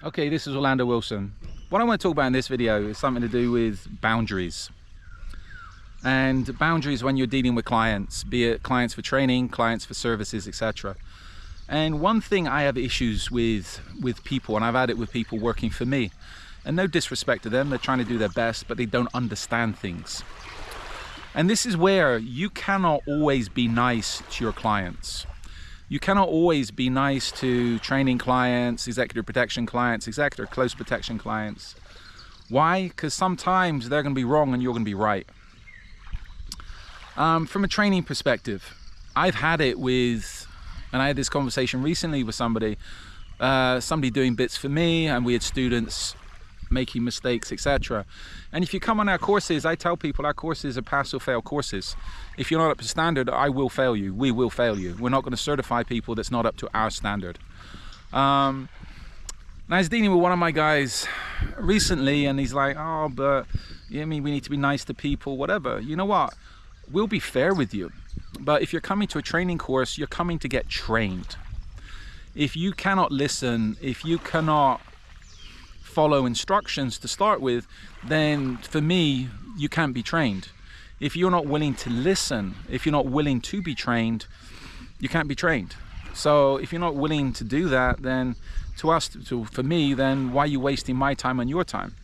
Okay, this is Orlando Wilson. What I want to talk about in this video is something to do with boundaries. And boundaries when you're dealing with clients, be it clients for training, clients for services, etc. And one thing I have issues with people, and I've had it with people working for me, and no disrespect to them, they're trying to do their best, but they don't understand things. And this is where you cannot always be nice to your clients. You cannot always be nice to training clients, executive protection clients, executive close protection clients. Why? Because sometimes they're going to be wrong and you're going to be right. From a training perspective, I've had it with, and I had this conversation recently with somebody doing bits for me, and we had students making mistakes, etc. And if you come on our courses, I tell people our courses are pass or fail courses. If you're not up to standard, I will fail you. We will fail you. We're not going to certify people that's not up to our standard. And I was dealing with one of my guys recently, and he's like, oh, but I mean, we need to be nice to people, whatever. You know what? We'll be fair with you. But if you're coming to a training course, you're coming to get trained. If you cannot listen, if you cannot follow instructions to start with, then for me, you can't be trained. If you're not willing to listen, if you're not willing to be trained, you can't be trained. So if you're not willing to do that, then for me, then why are you wasting my time and your time?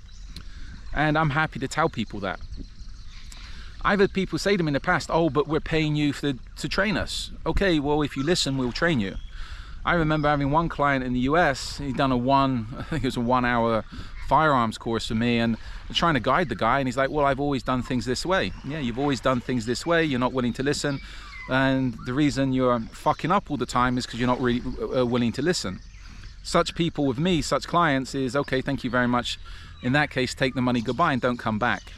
And I'm happy to tell people that. I've had people say to me in the past, oh, but we're paying you to train us. Okay, well, if you listen, we'll train you. I remember having one client in the US, he'd done I think it was a 1 hour firearms course for me, and I'm trying to guide the guy, and he's like, well, I've always done things this way. Yeah, you've always done things this way, you're not willing to listen, and the reason you're fucking up all the time is because you're not really willing to listen. Such people with me, such clients is, okay, thank you very much. In that case, take the money, goodbye, and don't come back.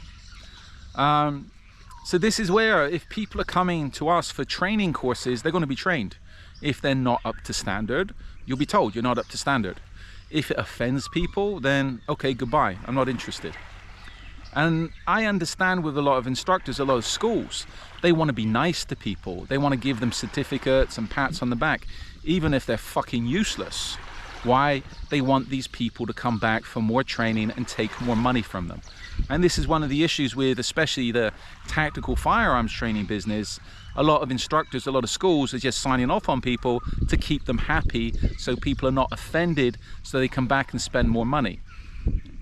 So this is where, if people are coming to us for training courses, they're going to be trained. If they're not up to standard, you'll be told you're not up to standard. If it offends people, then okay, goodbye, I'm not interested. And I understand with a lot of instructors, a lot of schools, they want to be nice to people. They want to give them certificates and pats on the back, even if they're fucking useless. Why? They want these people to come back for more training and take more money from them. And this is one of the issues with especially the tactical firearms training business. A lot of instructors, a lot of schools are just signing off on people to keep them happy, so people are not offended, so they come back and spend more money.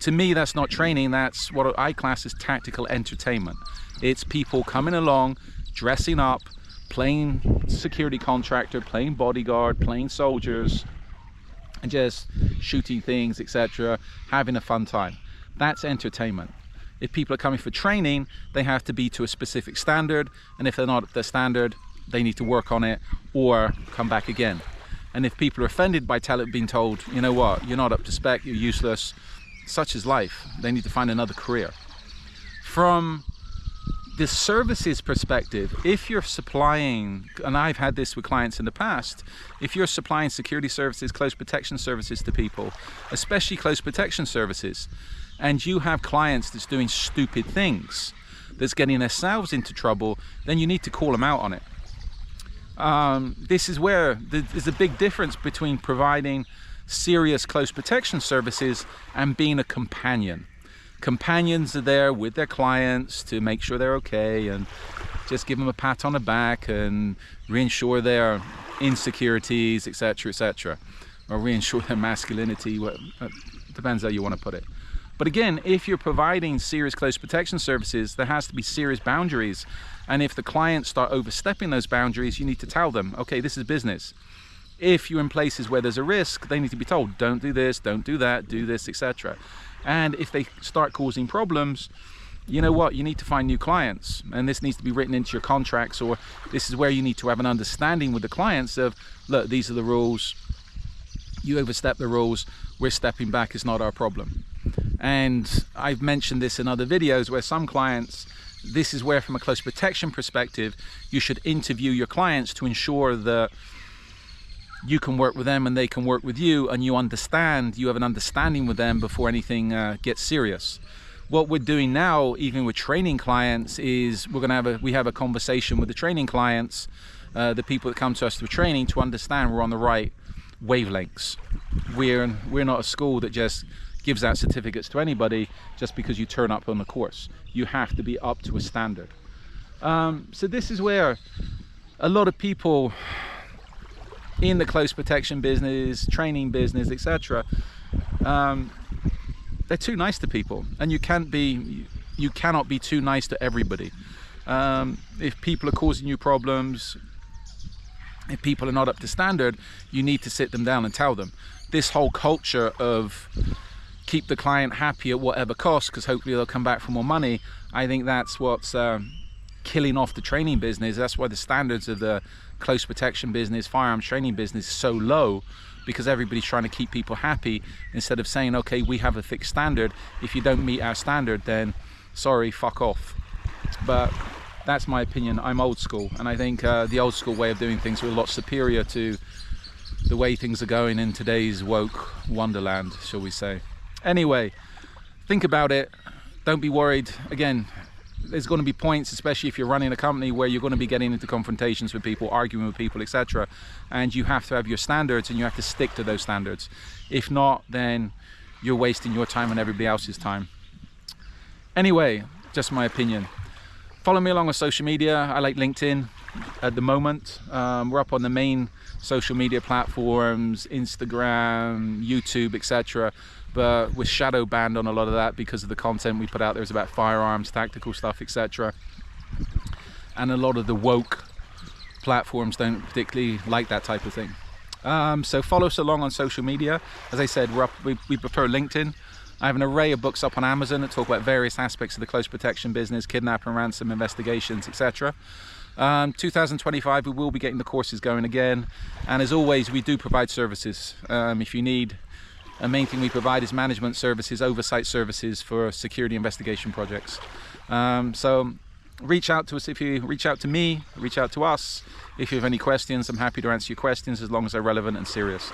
To me, that's not training. That's what I class as tactical entertainment. It's people coming along, dressing up, playing security contractor, playing bodyguard, playing soldiers, and just shooting things, etc., having a fun time. That's entertainment. If people are coming for training, they have to be to a specific standard, and if they're not at the standard, they need to work on it or come back again. And if people are offended by being told, you know what, you're not up to spec, you're useless, such is life. They need to find another career. From the services perspective, if you're supplying, and I've had this with clients in the past, if you're supplying security services, close protection services to people, especially close protection services, and you have clients that's doing stupid things, that's getting themselves into trouble, then you need to call them out on it. This is where there's a big difference between providing serious close protection services and being a companion. Companions are there with their clients to make sure they're okay and just give them a pat on the back and reinsure their insecurities, etc., etc., or reinsure their masculinity. Depends how you want to put it. But again, if you're providing serious close protection services, there has to be serious boundaries. And if the clients start overstepping those boundaries, you need to tell them, okay, this is business. If you're in places where there's a risk, they need to be told, don't do this, don't do that, do this, etc. And if they start causing problems, you know what, you need to find new clients. And this needs to be written into your contracts, or this is where you need to have an understanding with the clients of, look, these are the rules. You overstep the rules, we're stepping back, it's not our problem. And I've mentioned this in other videos where some clients, this is where from a close protection perspective, you should interview your clients to ensure that you can work with them and they can work with you, and you understand, you have an understanding with them before anything gets serious. What we're doing now, even with training clients, is we have a conversation with the training clients, the people that come to us for training, to understand we're on the right wavelengths. We're not a school that just gives out certificates to anybody just because you turn up on the course. You have to be up to a standard. So this is where a lot of people in the close protection business, training business, etc., they're too nice to people, and you cannot be too nice to everybody. If people are causing you problems, if people are not up to standard, you need to sit them down and tell them. This whole culture of keep the client happy at whatever cost, because hopefully they'll come back for more money, I think that's what's killing off the training business. That's why the standards of the close protection business, firearms training business is so low, because everybody's trying to keep people happy instead of saying, okay, we have a fixed standard. If you don't meet our standard, then sorry, fuck off. But that's my opinion. I'm old school, and I think the old school way of doing things are a lot superior to the way things are going in today's woke wonderland, shall we say. Anyway, think about it. Don't be worried. Again, there's going to be points, especially if you're running a company, where you're going to be getting into confrontations with people, arguing with people, etc. And you have to have your standards, and you have to stick to those standards. If not, then you're wasting your time and everybody else's time. Anyway, just my opinion. Follow me along on social media. I like LinkedIn at the moment. We're up on the main social media platforms, Instagram, YouTube, etc. But we're shadow banned on a lot of that because of the content we put out there is about firearms, tactical stuff, etc. And a lot of the woke platforms don't particularly like that type of thing. So follow us along on social media. As I said, we prefer LinkedIn. I have an array of books up on Amazon that talk about various aspects of the close protection business, kidnap and ransom investigations, etc. 2025 we will be getting the courses going again, and as always we do provide services. If you need, a main thing we provide is management services, oversight services for security investigation projects. So reach out to us. If you reach out to me, reach out to us. If you have any questions, I'm happy to answer your questions as long as they're relevant and serious.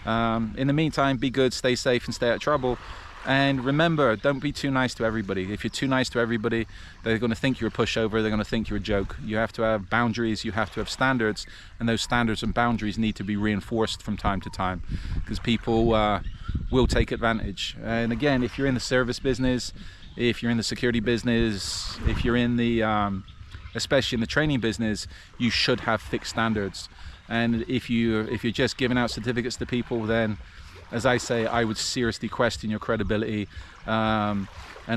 In the meantime, be good, stay safe, and stay out of trouble. And remember, don't be too nice to everybody. If you're too nice to everybody, they're going to think you're a pushover, they're going to think you're a joke. You have to have boundaries, you have to have standards, and those standards and boundaries need to be reinforced from time to time, because people will take advantage. And again, if you're in the service business, if you're in the security business, if you're in the, especially in the training business, you should have fixed standards. And if you're just giving out certificates to people, then as I say, I would seriously question your credibility, and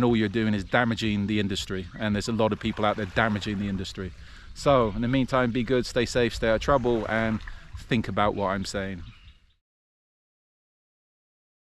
all you're doing is damaging the industry, and there's a lot of people out there damaging the industry. So in the meantime, be good, stay safe, stay out of trouble, and think about what I'm saying.